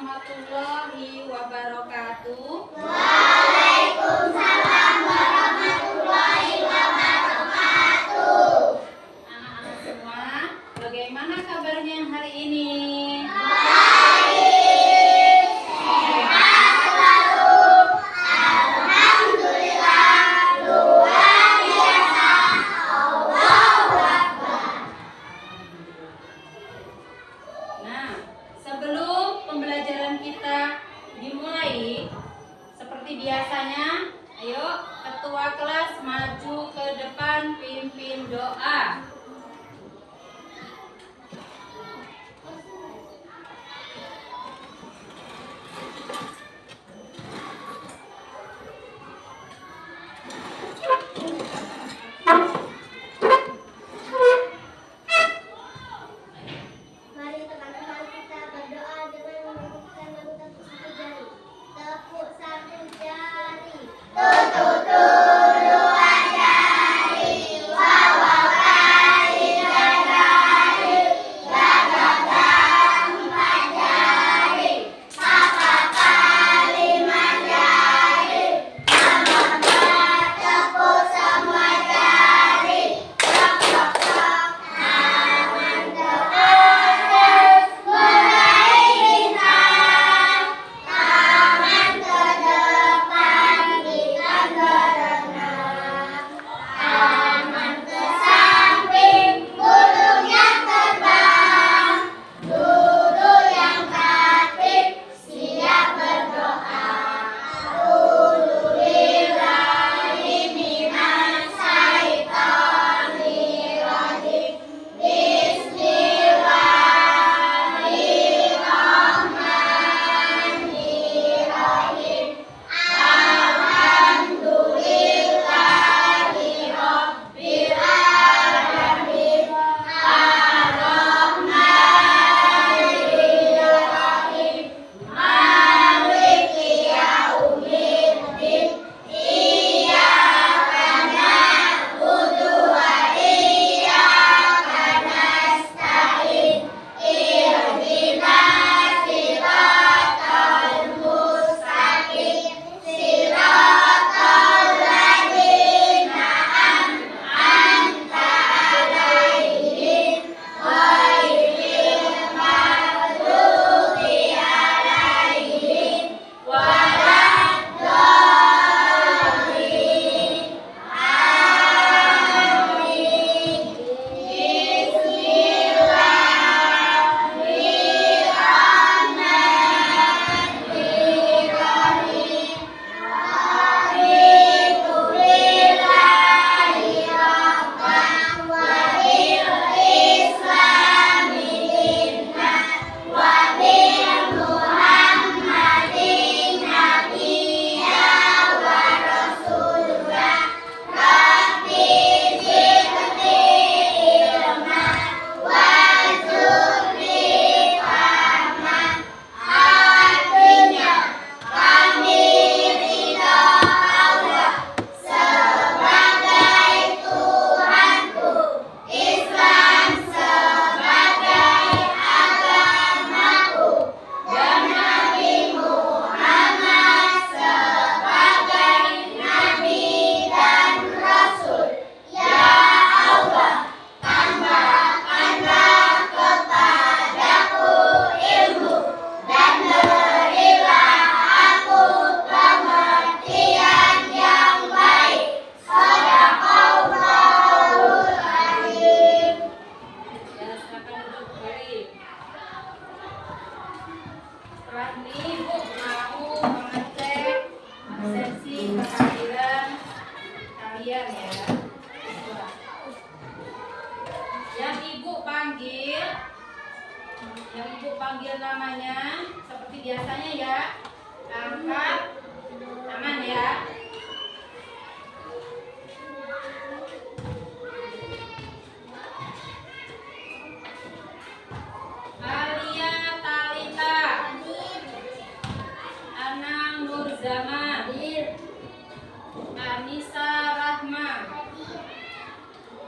warahmatullahi wabarakatuh. Waalaikumsalam warahmatullahi wabarakatuh. Anak-anak semua, bagaimana kabarnya hari ini? Baik, sehat selalu. Alhamdulillah, luar biasa. Allahu Akbar. Nah, sebelum pembelajaran kita dimulai, seperti biasanya, ayo ketua kelas maju ke depan pimpin doa. Mari teman-teman kita berdoa dengan menunjukkan anggota satu jari. Tepuk satu jari. Tutup dua jari. Wawaw kali jari. Gagap empat jari. Kakak kali lima jari. Mama tepuk semua jari. Tok tok tok. Tangan ke atas, mulai bintang. Tangan ke depan, kita berenang. Tangan ke samping, burung yang terbang. Duduk yang tertib, siap berdoa. A'udzubillahi minas syaitonir rajim. Bismillahirrahmanirrahim. Alhamdulillahi rabbil alamin. Ar-Rahmanir-Rahim. Maliki yaumiddin. Iyyaka na'budu wa iyyaka nasta'in. Ihdinas siratal mustaqim. Siratal ladzina an'amta 'alaihim ghairil maghdubi 'alaihim waladdallin. Amin. Bismillahirrahmanirrahim. Raditu billahi rabban wa bil islami dinan wa bil muhammadin nabiyya wa rasulullah. Rabbi zidni ilma warzuqni fahma. Artinya, kami ridha Allah sebagai Tuhanku, Islam sebagai agamaku, dan Nabi Muhammad sebagai Nabi dan Rasul. Ya Allah, tambahkanlah kepadaku ilmu dan berilah aku pengertian yang baik. Shadaqallahul Azim. Ya, silakan duduk kembali. Setelah ini Ibu mau mengecek absensi kehadiran kalian ya. Yang Ibu panggil namanya seperti biasanya ya. Angkat, aman ya. Alia Talita, Anang Nurzaman, Anissa Rahma,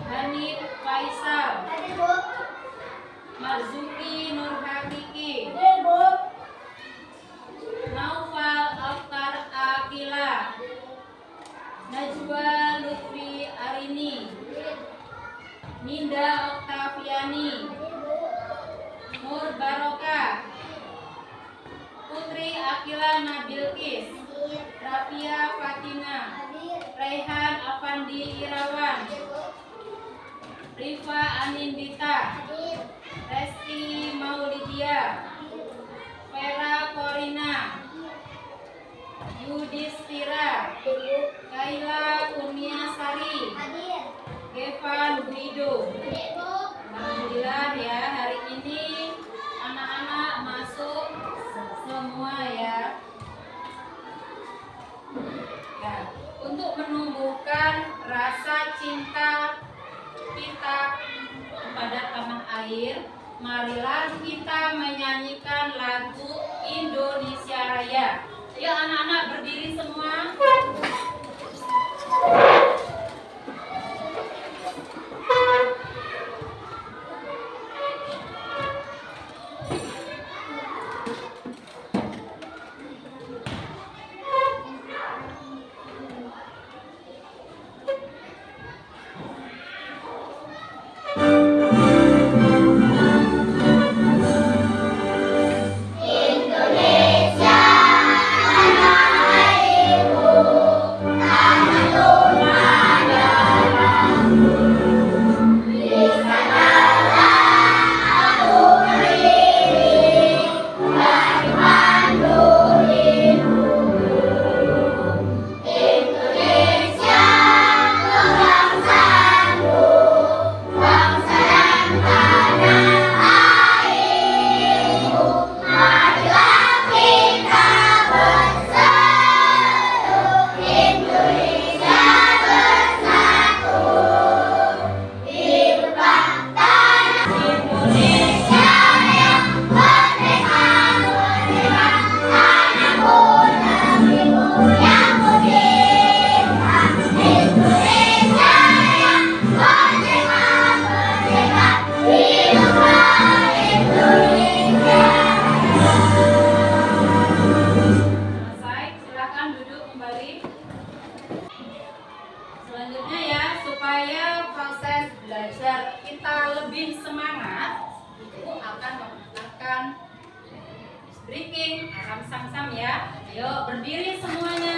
Hanif Faisal, Marzuki Nur Hakiki, Najwa Lutfi Arini, Ninda Oktaviani, Nur Barokah, Putri Akila Nabilkis, Rafia Fatina, Raihan Afandi Irawan, Rifa Anindita, Resti Maulidia, Vera Korina, Yudhistira, Kaila Kurniasari, Evan Guido. Alhamdulillah ya, hari ini anak-anak masuk semua ya. Ya, untuk menumbuhkan rasa cinta kita kepada tanah air, marilah kita menyanyikan lagu Indonesia Raya. Ya, anak-anak berdiri semua. Indonesia tanah airku, tanah tumpah darahku. Di sanalah aku berdiri, memandu hidupku. Indonesia kebangsaanku, bangsa dan tanah airku. Marilah kita bersatu, Indonesia bersatu. Hiduplah tanah Indonesia yang merdeka, merdeka. Tanahku, negeriku yang merdeka. Indonesia yang merdeka, merdeka. Hiduplah Indonesia. Selesai, silakan duduk kembali. Selanjutnya ya, supaya proses belajar kita lebih semangat, ibu akan mengatakan breaking aram sam-sam ya. Ayo berdiri semuanya.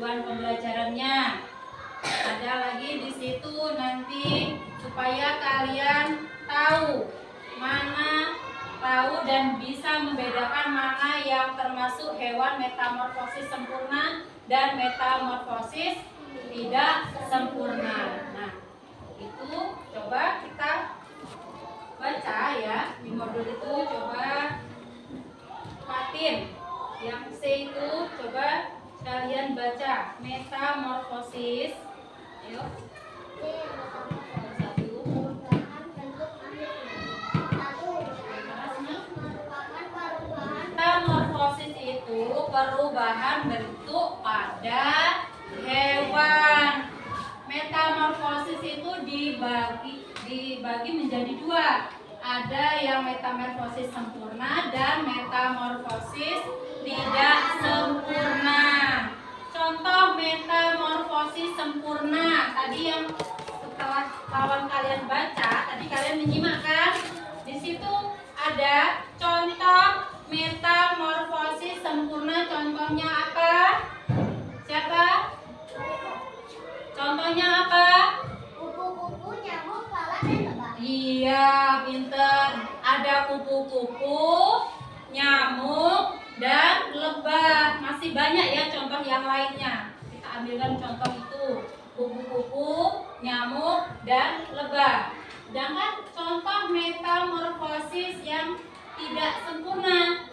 panduan pembelajarannya. Ada lagi di situ nanti supaya kalian tahu dan bisa membedakan mana yang termasuk hewan metamorfosis sempurna dan metamorfosis tidak sempurna. Nah, itu coba kita baca ya di modul itu. Coba Fatin yang C itu coba kalian baca metamorfosis. Ayo. Metamorfosis itu perubahan bentuk pada hewan. Metamorfosis itu dibagi menjadi dua. Ada yang metamorfosis sempurna dan metamorfosis tidak sempurna. Contoh metamorfosis sempurna tadi yang setelah kawan kalian baca, tadi kalian menyimak kan? Di situ ada contoh metamorfosis sempurna. Contohnya apa? Siapa? Contohnya apa? Kupu-kupu, nyamuk, lalat, dan lebah. Iya, pinter. Ada kupu-kupu, nyamuk, dan lebah. Masih banyak ya contoh yang lainnya. Kita ambilkan contoh itu. Kupu-kupu, nyamuk, dan lebah. Sedangkan contoh metamorfosis yang tidak sempurna.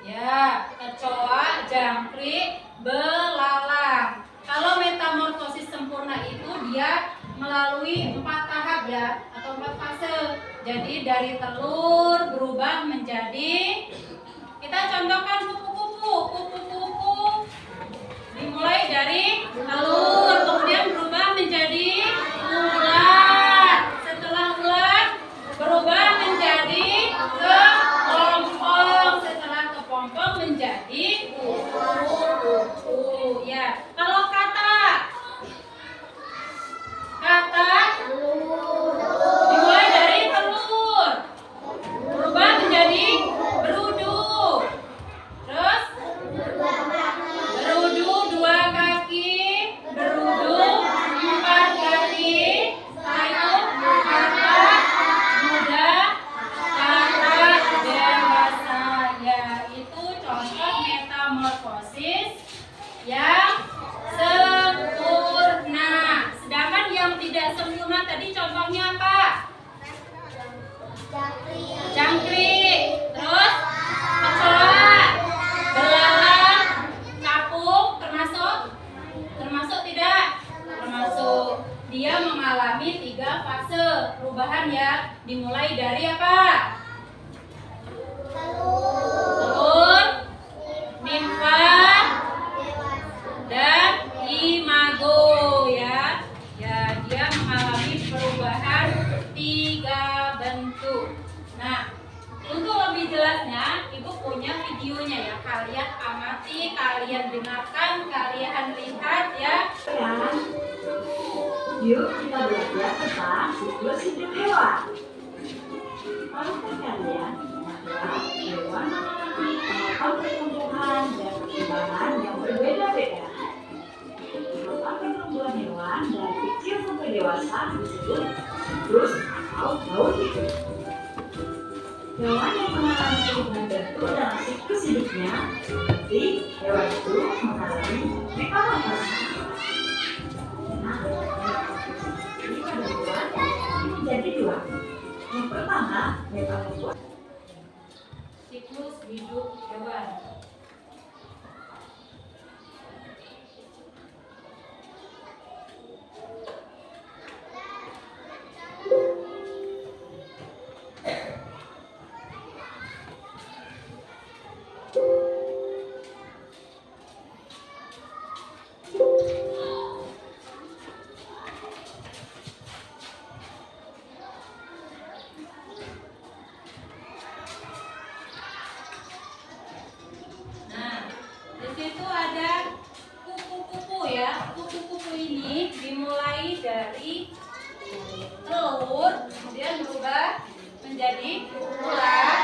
Ya, kecoa, jangkrik, belalang. Kalau metamorfosis sempurna itu dia melalui 4 tahap ya, atau 4 fase. Jadi dari telur berubah menjadi, kita contohkan kupu-kupu. Kupu-kupu dimulai dari telur, kemudian berubah menjadi ulat. Setelah ulat berubah menjadi kepompong. Setelah kepompong menjadi kupu-kupu. Ya, kalau katak dimulai dari telur, berubah menjadi berudu. Terus berudu 2 kaki, berudu 4 kaki. Setelah itu katak muda, katak dewasa. Ya, itu contoh metamorfosis yang sempurna. Sedangkan yang tidak sempurna tadi contohnya apa? Jangkrik, terus kecoa, belalang, capung, termasuk tidak? Termasuk. Dia mengalami 3 fase perubahan ya. Dimulai dari apa? Telur, nimfa, dan imago ya. Ya, dia mengalami perubahan 3 bentuk. Nah, untuk lebih jelasnya, Ibu punya videonya ya. Kalian amati, kalian dengarkan, kalian lihat ya. Yuk kita belajar tentang siklus hidup hewan. Tahukah kalian bahwa hewan memiliki tahapan pertumbuhan dan perkembangan yang berbeda-beda? Tahapan pertumbuhan hewan dari kecil sampai dewasa disebut siklus atau baut hidup. Hewan yang mengalami perubahan bentuk dalam siklus hidupnya, berarti hewan itu mengalami metamorfosis. Nah, ini pada hewan menjadi 2. Yang pertama, metamorfosis. Siklus hidup hewan. Kupu-kupu ini dimulai dari telur, kemudian berubah menjadi ulat,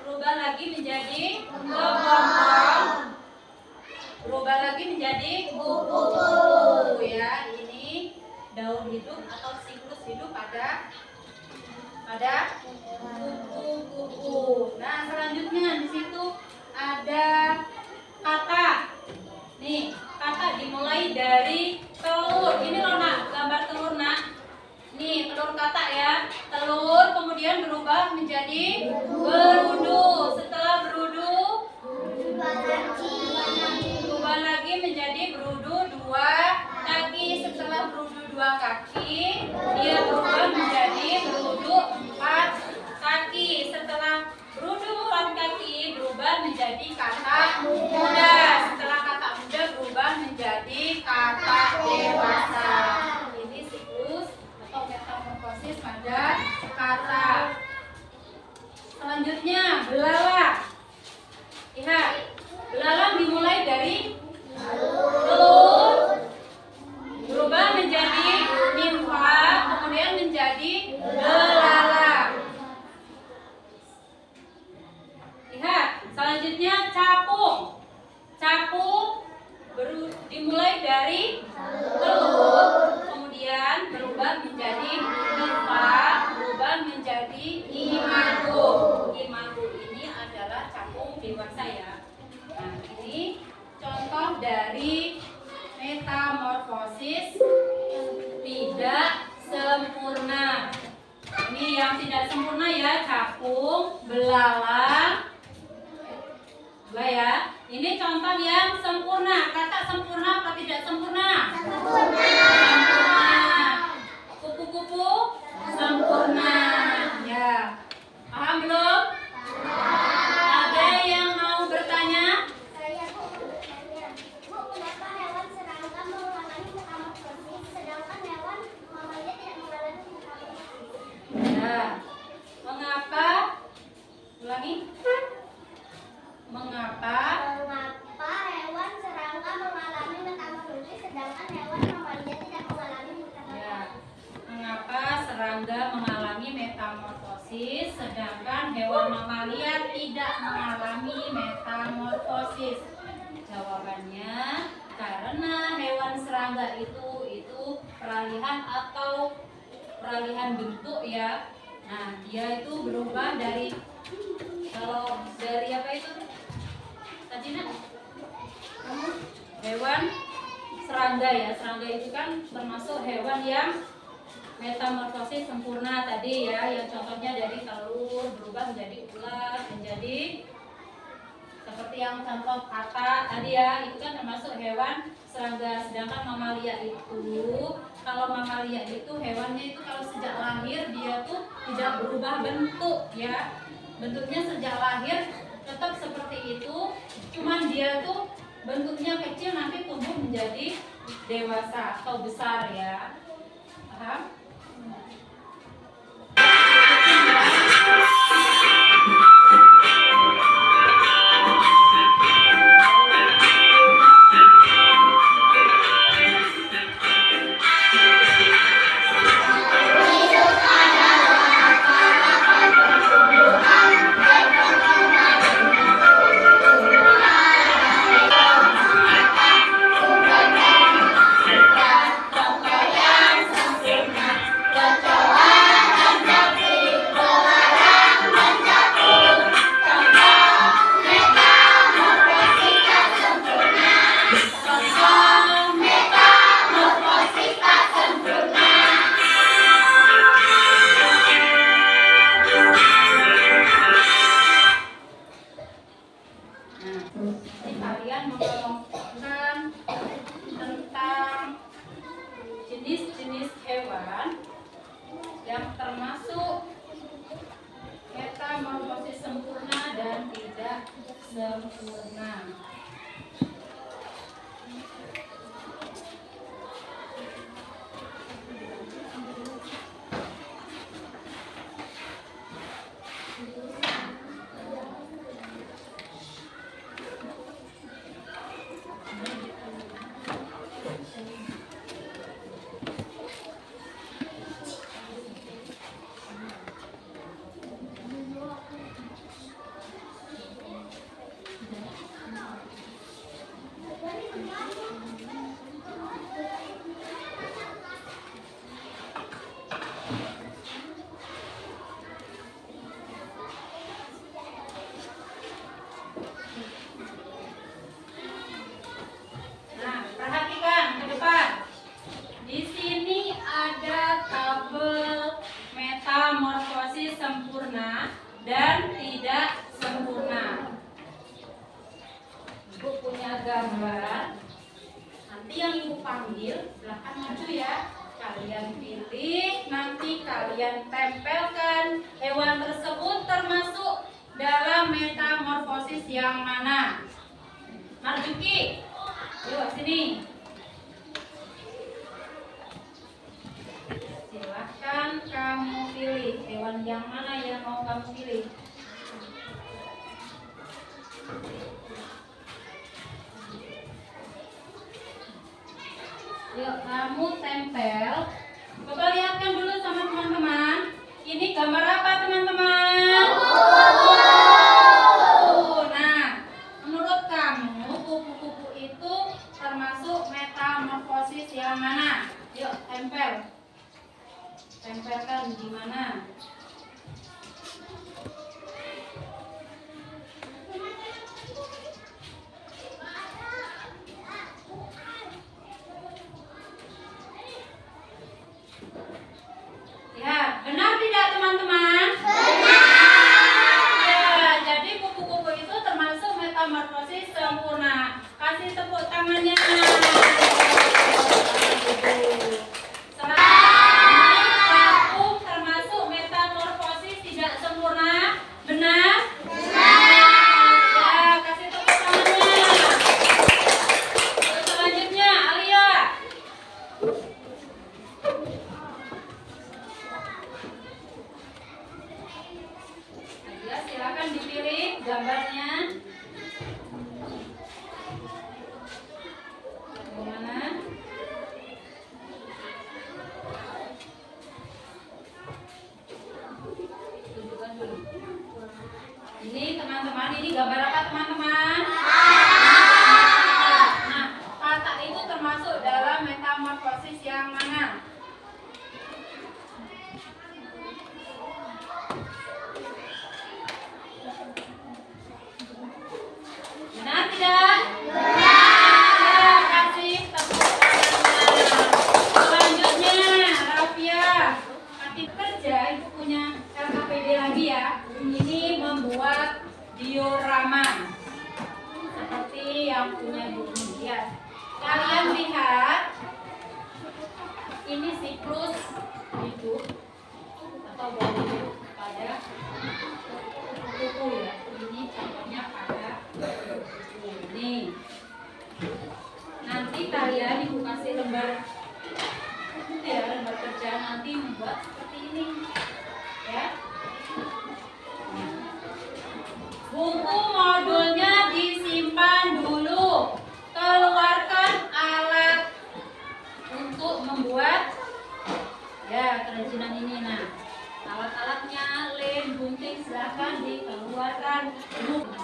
berubah lagi menjadi kepompong, berubah lagi menjadi kupu-kupu ya. Ini daur hidup atau siklus hidup pada kupu-kupu. Nah, selanjutnya di situ ada kata. Nih, kata dimulai dari telur. Ini loh nak, gambar telur nak. Nih, telur kata ya. Telur kemudian berubah menjadi berudu. Setelah berudu berubah lagi menjadi berudu 2 kaki. Setelah berudu 2 kaki, dia berubah menjadi berudu 4 kaki. Setelah berudu 4 kaki berubah menjadi kata muda. Setelah kata muda berubah menjadi kata dewasa. Ini siklus atau metamorfosis pada kata. Selanjutnya belalang. Lihat, belalang dimulai dari telur, berubah menjadi nimfa, kemudian menjadi belalang. Lihat, selanjutnya capung. Capung dimulai dari telur, kemudian berubah menjadi nimfa, berubah menjadi imago. Imago ini adalah capung dewasa ya. Nah, ini contoh dari metamorfosis tidak sempurna. Ini yang tidak sempurna ya, capung, belalang. Dua ya. Ini contoh yang sempurna. Kata sempurna apa tidak sempurna? Sempurna. Sempurna. Kupu-kupu sempurna. Ya. Paham belum? Ada yang mau bertanya? Saya Bu bertanya, Bu, kenapa hewan serangga mengalami metamorfosis sedangkan hewan mamalia tidak mengalami metamorfosis? Ya. Mengapa? Ulangi. Mengapa hewan serangga mengalami metamorfosis sedangkan hewan mamalia tidak mengalami metamorfosis? Ya. Mengapa serangga mengalami metamorfosis sedangkan hewan mamalia tidak mengalami metamorfosis? Jawabannya karena hewan serangga itu peralihan atau peralihan bentuk ya. Nah, dia itu berubah dari apa itu? Tadi nak? Hewan serangga ya. Serangga itu kan termasuk hewan yang metamorfosis sempurna tadi ya, yang contohnya dari telur berubah menjadi ular, menjadi seperti yang contoh kata tadi ya, itu kan termasuk hewan serangga. Sedangkan mamalia itu, kalau mamalia itu hewannya itu kalau sejak lahir dia tuh tidak berubah bentuk ya, bentuknya sejak lahir tetap seperti itu, cuman dia tuh bentuknya kecil nanti tumbuh menjadi dewasa atau besar ya. Paham? Jadi kalian mengelompokkan tentang jenis-jenis hewan yang termasuk metamorfosis sempurna dan tidak sempurna. panggil, silahkan maju ya. Kalian pilih, nanti kalian tempelkan hewan tersebut termasuk dalam metamorfosis yang mana? Marjuki, yuk sini. Silahkan kamu pilih hewan yang mana yang mau kamu pilih. Yuk kamu tempel. Coba lihatkan dulu sama teman-teman. Ini gambar apa teman-teman? Nah, menurut kamu kupu-kupu itu termasuk metamorfosis yang mana? Yuk tempel. Tempelkan di mana? Ya, benar tidak teman-teman? Benar. Ya, jadi kupu-kupu itu termasuk metamorfosis sempurna. Kasih tepuk tangannya. Termasuk metamorfosis tidak sempurna. Benar? Ya, kasih tepuk tangannya. Terus selanjutnya, Alia. Alia, silakan dipilih gambarnya. Bagaimana? Tunjukkan dulu. Ini teman-teman, ini gambar apa teman-teman? Nah, katak itu termasuk dalam metamorfosis yang mana? Benar tidak? Ya, kasih tepuk tangan. Selanjutnya, Rafia. Nanti kerja itu punya LKPD lagi ya. Ini membuat diorama seperti yang punya bumi ya. Kalian lihat, ini siklus hidup atau body pada kupu ya. Ini contohnya pada kupu ini. Nanti kalian ibu kasih lembar ya, lembar kerja nanti membuat seperti ini ya. Buku modulnya disimpan dulu. Keluarkan alat untuk membuat ya kerajinan ini. Nah, alat-alatnya, lem, gunting, silahkan dikeluarkan dulu.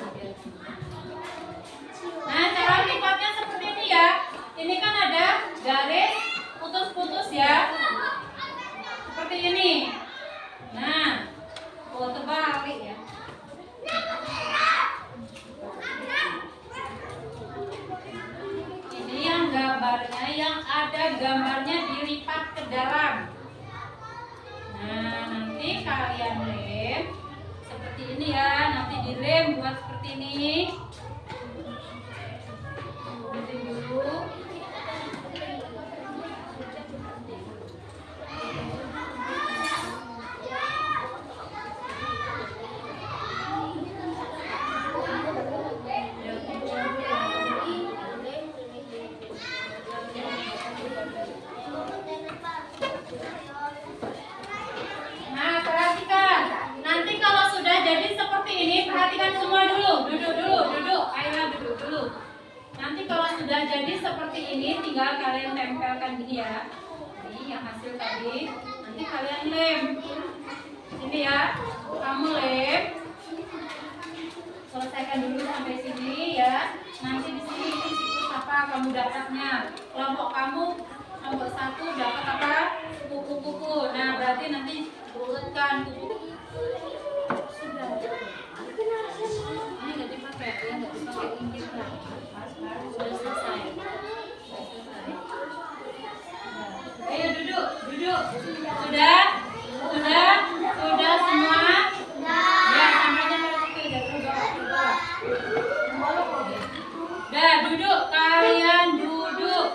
Nah, cara lipatnya seperti ini ya. Ini kan ada garis putus-putus ya. Seperti ini. Nah, terbalik ya. Ini yang gambarnya, yang ada gambarnya dilipat ke dalam. Nah, nanti kalian lem seperti ini ya. Nanti dilem buat seperti ini. Gunting dulu. Nah, perhatikan. Nanti kalau sudah jadi seperti ini, perhatikan semua dulu. Duduk. Ayolah duduk dulu. Nanti kalau sudah jadi seperti ini, tinggal kalian tempelkan gini ya. Ini yang hasil tadi. Nanti kalian lem. Sini ya. Kamu lem. Selesaikan dulu sampai sini ya. Nanti di sini siklus apa kamu dapatnya. Kelompok kamu kelompok 1 dapat apa? Kupu-kupu. Nah, berarti nanti urutkan kupu. Sudah. Ini nggak dipakai ya, nggak dipakai ini lah. Sudah selesai. Ayo duduk. Sudah semua. Ya, samanya pada situ udah. Dah duduk, kalian duduk.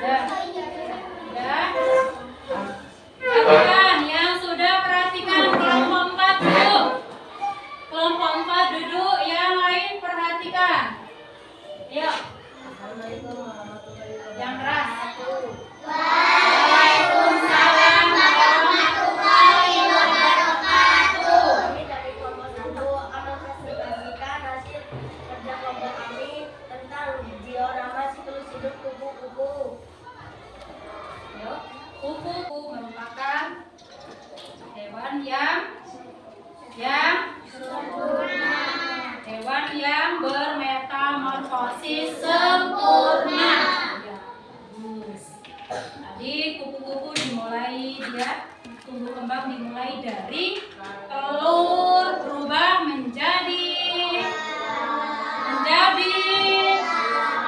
Ya. Perhatikan yang sudah perhatikan kelompok 4 duduk. Kelompok 4 duduk, yang lain perhatikan. Yuk. Yang keras. Waalaikumsalam warahmatullahi wabarakatuh. Kami dari kelompok 1 akan presentasikan hasil kerja kelompok kami tentang diorama siklus hidup kupu-kupu. Yuk. Kupu-kupu merupakan hewan yang bermetamorfosis sempurna. Ya, bagus. Tadi kupu-kupu dimulai dia tumbuh kembang dimulai dari telur berubah menjadi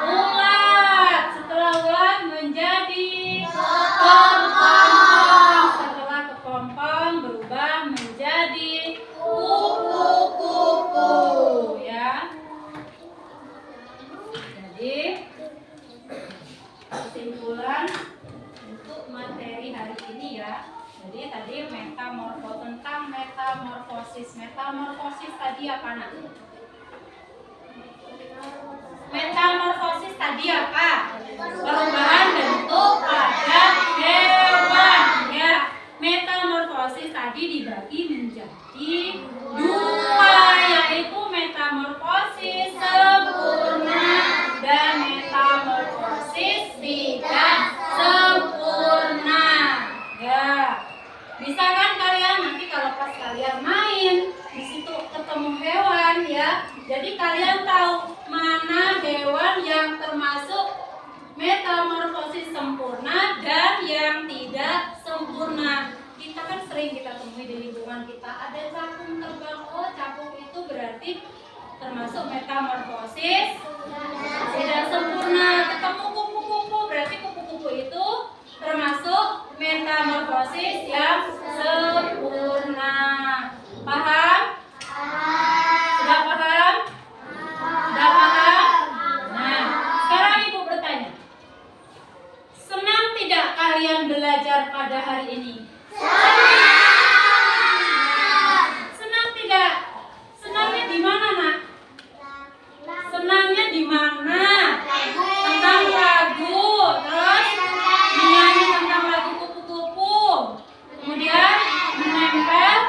ulat, setelah ulat menjadi kepompong, setelah kepompong berubah menjadi kupu-kupu, ya. Jadi kesimpulan untuk materi hari ini, ya. Jadi tadi tentang metamorfosis. Metamorfosis tadi apa, Nak? Metamorfosis tadi apa? Perubahan bentuk pada hewan, ya. Metamorfosis tadi dibagi menjadi 2, yaitu metamorfosis sempurna dan metamorfosis tidak sempurna. Ya. Bisa kan kalian nanti kalau pas kalian main di situ ketemu hewan, ya. Jadi kalian tahu mana hewan yang termasuk metamorfosis sempurna dan yang tidak sempurna. Kita kan sering kita temui di lingkungan kita ada capung terbang. Oh, capung itu berarti termasuk metamorfosis tidak sempurna. Ketemu kupu-kupu berarti kupu-kupu itu termasuk metamorfosis yang sempurna. Paham? Sudah paham? Sudah paham? Nah, sekarang Ibu bertanya. Senang tidak kalian belajar pada hari ini? Senang tidak? Senangnya di mana, Nak? Senangnya di mana? Tentang lagu, terus menyanyi tentang lagu kupu-kupu, kemudian menempel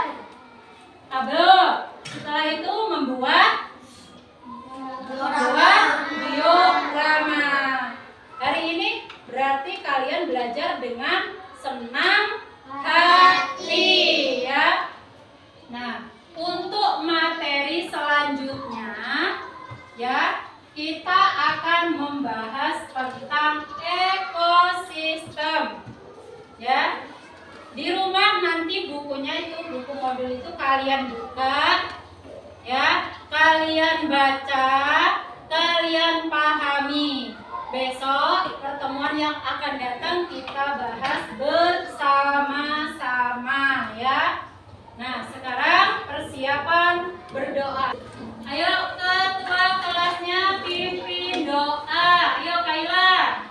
tabel. Setelah itu membuat diorama. Hari ini berarti kalian belajar dengan senang hati, ya. Nah, untuk materi selanjutnya, ya, kita akan membahas tentang ekosistem, ya. Di rumah nanti bukunya itu, buku modul itu kalian buka, ya, kalian baca, kalian pahami. Besok pertemuan yang akan datang kita bahas bersama-sama, ya. Nah, sekarang persiapan berdoa. Ayo ketua kelasnya pimpin doa. Ayo Kaila.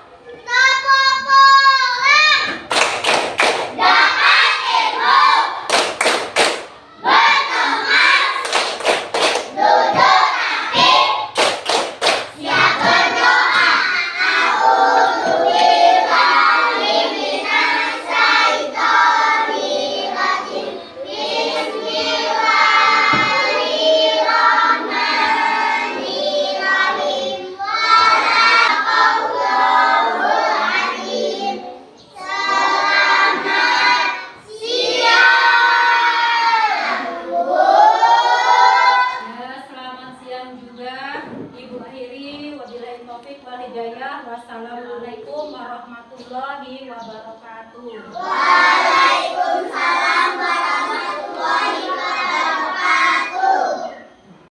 Wassalamualaikum warahmatullahi wabarakatuh. Waalaikumsalam warahmatullahi